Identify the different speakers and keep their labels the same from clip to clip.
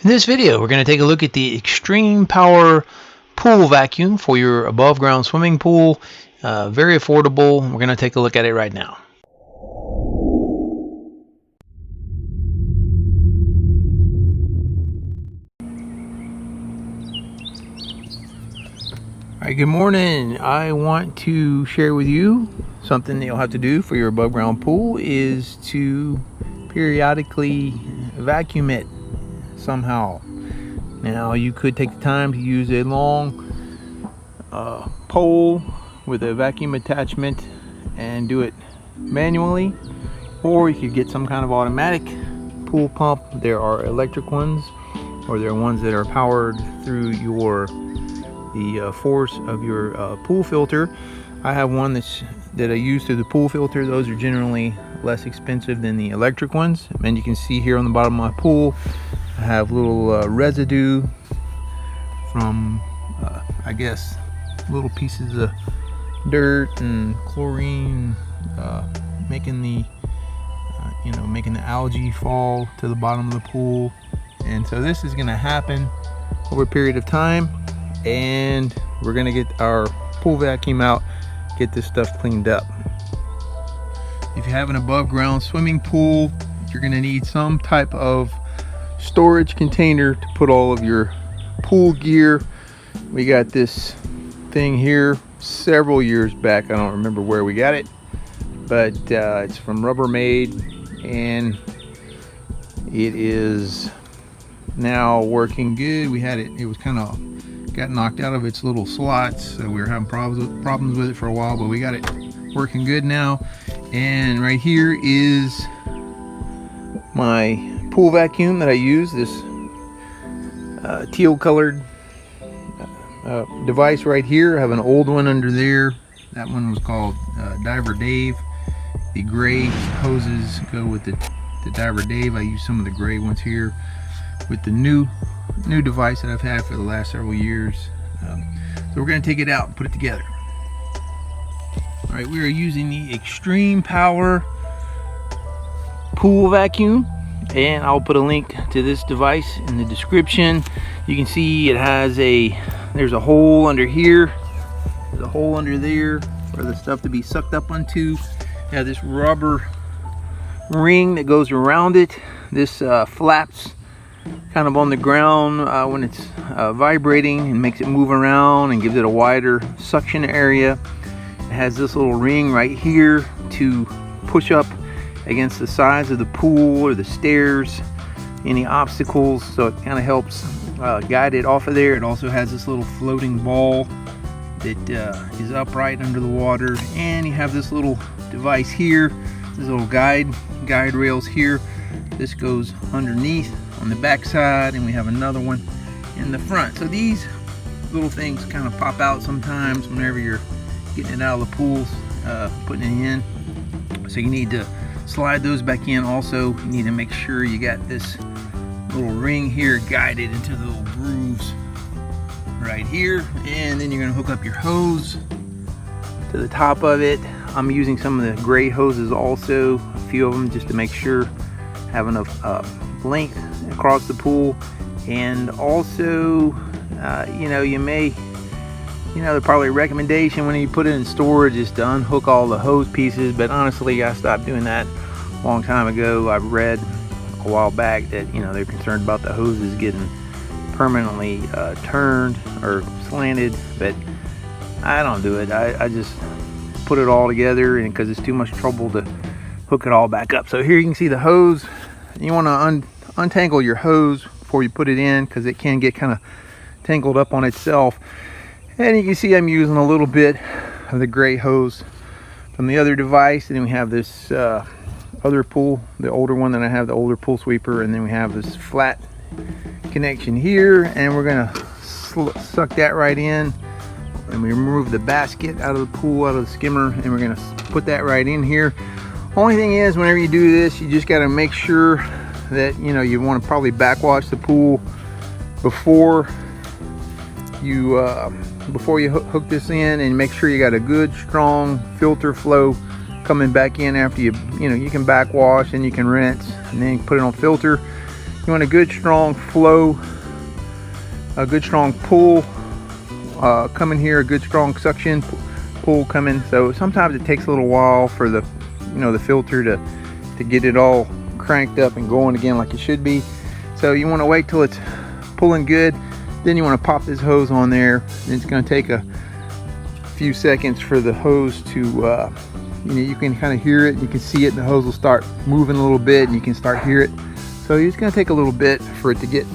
Speaker 1: In this video, we're going to take a look at the Extreme Power Pool Vacuum for your above ground swimming pool. Very affordable. We're going to take a look at it right now. Alright, good morning. I want to share with you something that you'll have to do for your above ground pool is to periodically vacuum it somehow. Now you could take the time to use a long pole with a vacuum attachment and do it manually, or you could get some kind of automatic pool pump. There are electric ones, or there are ones that are powered through the force of your pool filter. I have one that I use through the pool filter. Those are generally less expensive than the electric ones. And you can see here on the bottom of my pool I have little residue from I guess little pieces of dirt and chlorine making the making the algae fall to the bottom of the pool. And so this is going to happen over a period of time, and we're going to get our pool vacuum out, get this stuff cleaned up. If you have an above ground swimming pool, you're going to need some type of storage container to put all of your pool gear. We got this thing here several years back. I don't remember where we got it, but it's from Rubbermaid, and it is now working good. We had it was kind of got knocked out of its little slots, so we were having problems with it for a while, but we got it working good now. And right here is my pool vacuum that I use, this teal colored device right here. I have an old one under there. That one was called Diver Dave. The gray hoses go with the Diver Dave. I use some of the gray ones here with the new device that I've had for the last several years. So we're going to take it out and put it together. All right, we are using the Extreme Power Pool Vacuum, and I'll put a link to this device in the description. You can see it has there's a hole under here, there's a hole under there for the stuff to be sucked up onto. You have this rubber ring that goes around it. This flaps kind of on the ground when it's vibrating, and makes it move around and gives it a wider suction area. It has this little ring right here to push up against the sides of the pool or the stairs, any obstacles, so it kind of helps guide it off of there. It also has this little floating ball that is upright under the water, and you have this little device here, this little guide rails here. This goes underneath on the back side, and we have another one in the front. So these little things kind of pop out sometimes whenever you're getting it out of the pools, putting it in. So you need to slide those back in. Also, you need to make sure you got this little ring here guided into the little grooves right here, and then you're going to hook up your hose to the top of it. I'm using some of the gray hoses also, a few of them, just to make sure I have enough length across the pool. And also they're probably a recommendation when you put it in storage is to unhook all the hose pieces, but honestly I stopped doing that a long time ago. I've read a while back that they're concerned about the hoses getting permanently turned or slanted, but I don't do it. I just put it all together, and because it's too much trouble to hook it all back up. So here you can see the hose. You want to untangle your hose before you put it in, because it can get kind of tangled up on itself. And you can see I'm using a little bit of the gray hose from the other device, and then we have this other pool, the older one that I have, the older pool sweeper, and then we have this flat connection here, and we're gonna suck that right in, and we remove the basket out of the pool, out of the skimmer, and we're gonna put that right in here. Only thing is, whenever you do this, you just got to make sure that you want to probably backwash the pool before you hook this in, and make sure you got a good strong filter flow coming back in after you can backwash and you can rinse and then put it on filter. You want a good strong flow, a good strong pull coming here, a good strong suction pull coming. So sometimes it takes a little while for the, you know, the filter to get it all cranked up and going again like it should be. So you want to wait till it's pulling good, then you want to pop this hose on there. And it's going to take a few seconds for the hose to you know, you can kind of hear it, you can see it, and the hose will start moving a little bit and you can start hear it. So it's going to take a little bit for it to get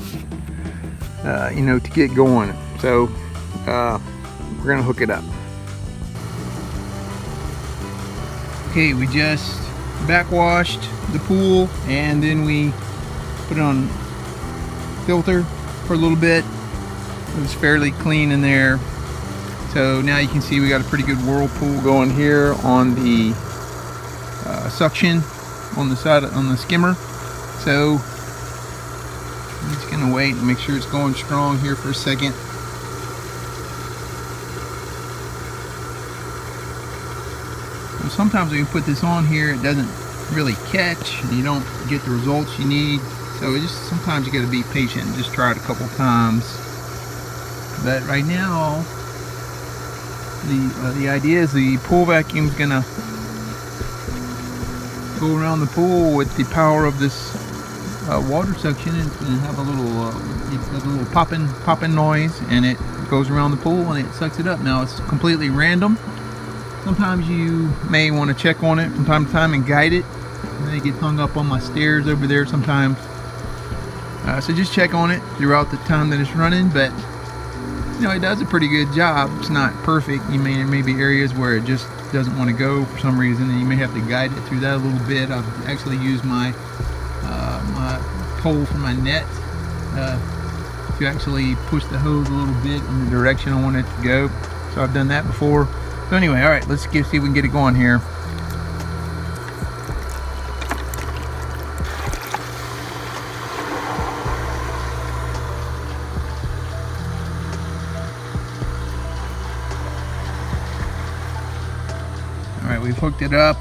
Speaker 1: you know, to get going. So we're going to hook it up. Okay, we just backwashed the pool and then we put it on filter for a little bit. It was fairly clean in there. So now you can see we got a pretty good whirlpool going here on the suction on the side on the skimmer. So I'm just gonna wait and make sure it's going strong here for a second. So sometimes when you put this on here, it doesn't really catch and you don't get the results you need. So it just sometimes you got to be patient and just try it a couple times. But right now, the idea is the pool vacuum is gonna go around the pool with the power of this water suction, and it's gonna have a little popping noise, and it goes around the pool and it sucks it up. Now it's completely random. Sometimes you may want to check on it from time to time and guide it. And they get hung up on my stairs over there sometimes. So just check on it throughout the time that it's running, but you know, it does a pretty good job. It's not perfect. There may be areas where it just doesn't want to go for some reason, and you may have to guide it through that a little bit. I've actually used my my pole for my net to actually push the hose a little bit in the direction I want it to go. So I've done that before. So anyway, all right, let's see if we can get it going here. Alright, we've hooked it up.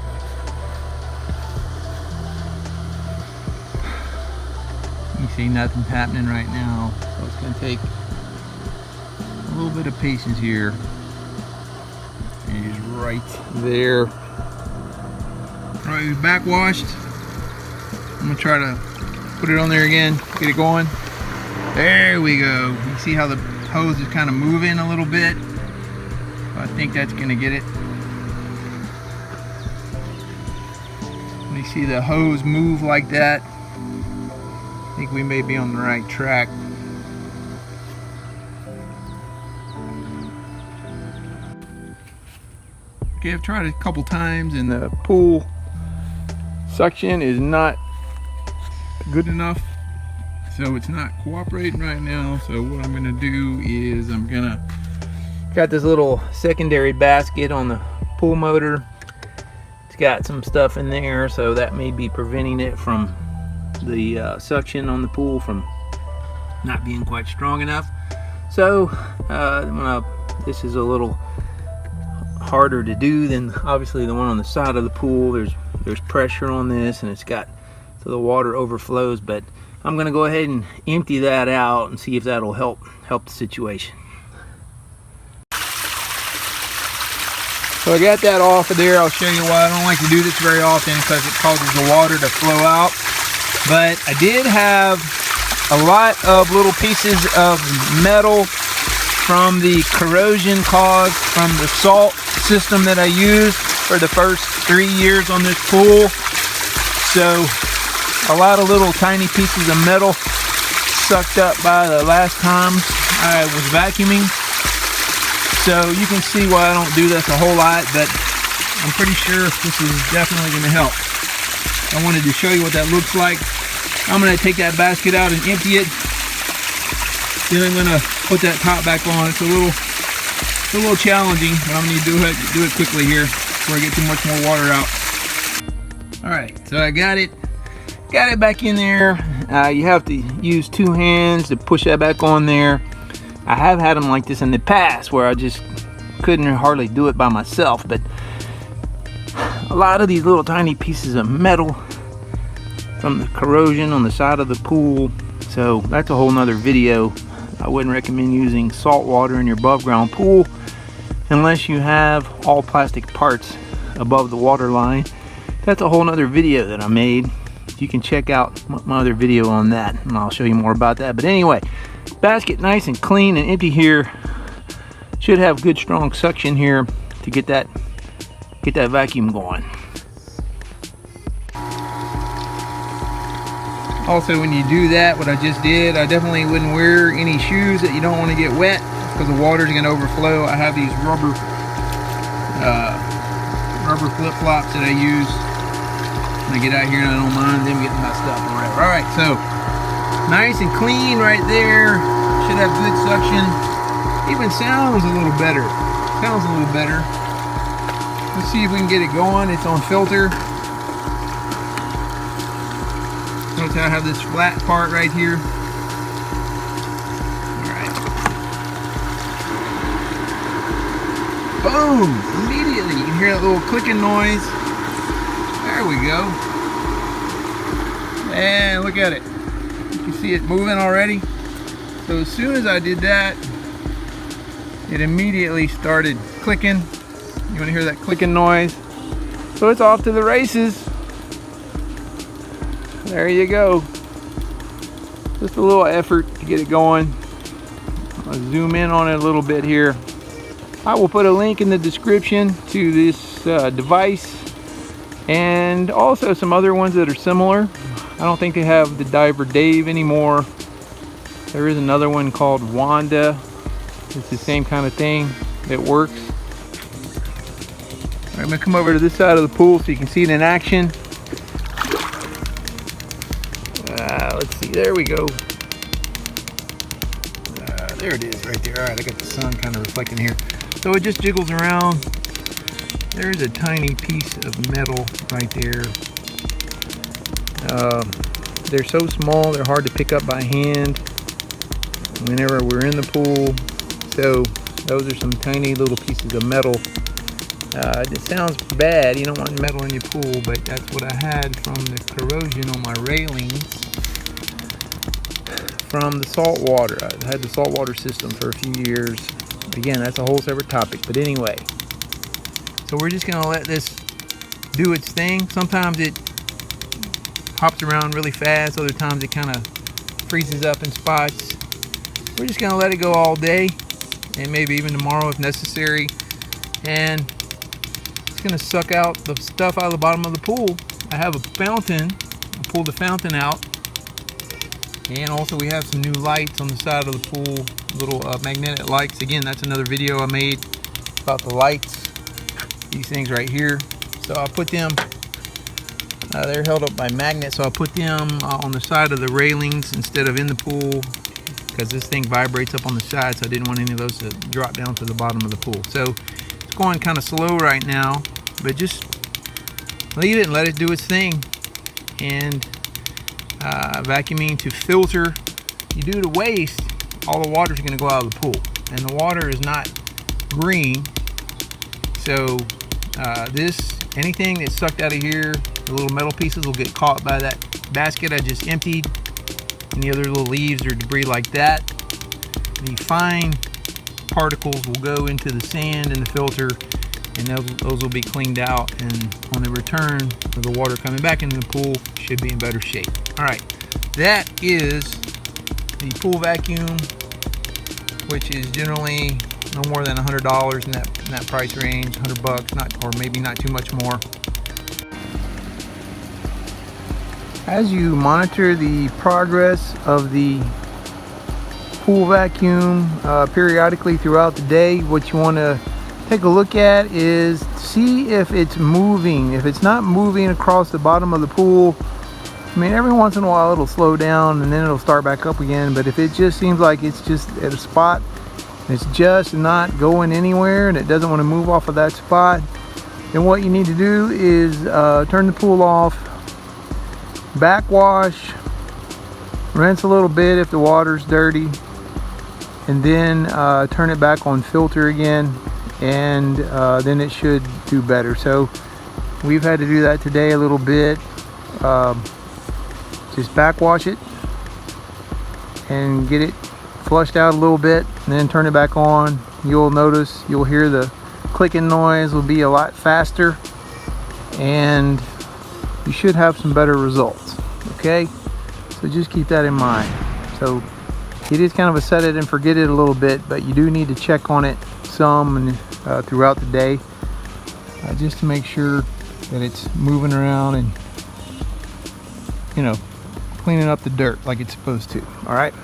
Speaker 1: You see nothing's happening right now, so it's going to take a little bit of patience here. He's right there. Alright, we've backwashed. I'm going to try to put it on there again, get it going. There we go. You see how the hose is kind of moving a little bit? I think that's going to get it. When you see the hose move like that, I think we may be on the right track. Okay, I've tried it a couple times and the pool suction is not good enough, so it's not cooperating right now. So what I'm gonna do is got this little secondary basket on the pool motor. It's got some stuff in there, so that may be preventing it from the suction on the pool from not being quite strong enough. So this is a little harder to do than obviously the one on the side of the pool. There's pressure on this and it's got so the water overflows, but I'm gonna go ahead and empty that out and see if that'll help the situation. So I got that off of there. I'll show you why I don't like to do this very often, because it causes the water to flow out. But I did have a lot of little pieces of metal from the corrosion caused from the salt system that I used for the first 3 years on this pool. So a lot of little tiny pieces of metal sucked up by the last time I was vacuuming. So you can see why I don't do this a whole lot, but I'm pretty sure this is definitely going to help. I wanted to show you what that looks like. I'm going to take that basket out and empty it. Then I'm going to put that top back on. It's a little challenging, but I'm going to do it quickly here before I get too much more water out. Alright, so I got it back in there. You have to use 2 hands to push that back on there. I have had them like this in the past where I just couldn't hardly do it by myself, but a lot of these little tiny pieces of metal from the corrosion on the side of the pool So that's a whole nother video. I wouldn't recommend using salt water in your above ground pool unless you have all plastic parts above the water line. That's a whole nother video that I made. You can check out my other video on that and I'll show you more about that. But anyway, basket nice and clean and empty here. Should have good strong suction here to get that vacuum going. Also, when you do that, what I just did, I definitely wouldn't wear any shoes that you don't want to get wet because the water is going to overflow. I have these rubber flip-flops that I use when I get out here, and I don't mind them getting messed up or whatever. All right, so nice and clean right there. Should have good suction. Even sounds a little better. Sounds a little better. Let's see if we can get it going. It's on filter. Notice how I have this flat part right here. Alright. Boom! Immediately you can hear that little clicking noise. There we go. And look at it. You can see it moving already. So as soon as I did that, it immediately started clicking. You want to hear that clicking noise? So it's off to the races. There you go. Just a little effort to get it going. I'll zoom in on it a little bit here. I will put a link in the description to this device and also some other ones that are similar. I don't think they have the Diver Dave anymore. There is another one called Wanda. It's the same kind of thing that works. All right, I'm gonna come over to this side of the pool so you can see it in action. Let's see, there we go. There it is right there. All right, I got the sun kind of reflecting here. So it just jiggles around. There's a tiny piece of metal right there. They're so small, they're hard to pick up by hand whenever we're in the pool. So those are some tiny little pieces of metal. It sounds bad, you don't want metal in your pool, but that's what I had from the corrosion on my railings from the salt water. I had the salt water system for a few years. Again, that's a whole separate topic, but anyway. So we're just gonna let this do its thing. Sometimes it hops around really fast, other times it kind of freezes up in spots. We're just gonna let it go all day and maybe even tomorrow if necessary. And it's gonna suck out the stuff out of the bottom of the pool. I have a fountain. I pulled the fountain out. And also we have some new lights on the side of the pool, little magnetic lights. Again, that's another video I made about the lights. These things right here. So I put them, they're held up by magnets, so I put them on the side of the railings instead of in the pool because this thing vibrates up on the side, so I didn't want any of those to drop down to the bottom of the pool. So it's going kind of slow right now, but just leave it and let it do its thing. And vacuuming to filter. You do the waste, all the water is going to go out of the pool, and the water is not green. So anything that's sucked out of here, the little metal pieces will get caught by that basket I just emptied. Any other little leaves or debris like that. The fine particles will go into the sand in the filter, and those will be cleaned out, and on the return of the water coming back into the pool should be in better shape. All right, that is the pool vacuum, which is generally no more than $100 in that price range, $100, or maybe not too much more. As you monitor the progress of the pool vacuum periodically throughout the day, what you want to take a look at is see if it's moving. If it's not moving across the bottom of the pool, I mean, every once in a while it'll slow down and then it'll start back up again. But if it just seems like it's just at a spot, it's just not going anywhere and it doesn't want to move off of that spot, then what you need to do is turn the pool off, backwash, rinse a little bit if the water's dirty, and then turn it back on filter again, and then it should do better. So we've had to do that today a little bit. Just backwash it, and get it flushed out a little bit, and then turn it back on. You'll notice, you'll hear the clicking noise will be a lot faster, and you should have some better results. Okay, so just keep that in mind. So it is kind of a set it and forget it a little bit, but you do need to check on it some and throughout the day, just to make sure that it's moving around and, you know, cleaning up the dirt like it's supposed to. All right.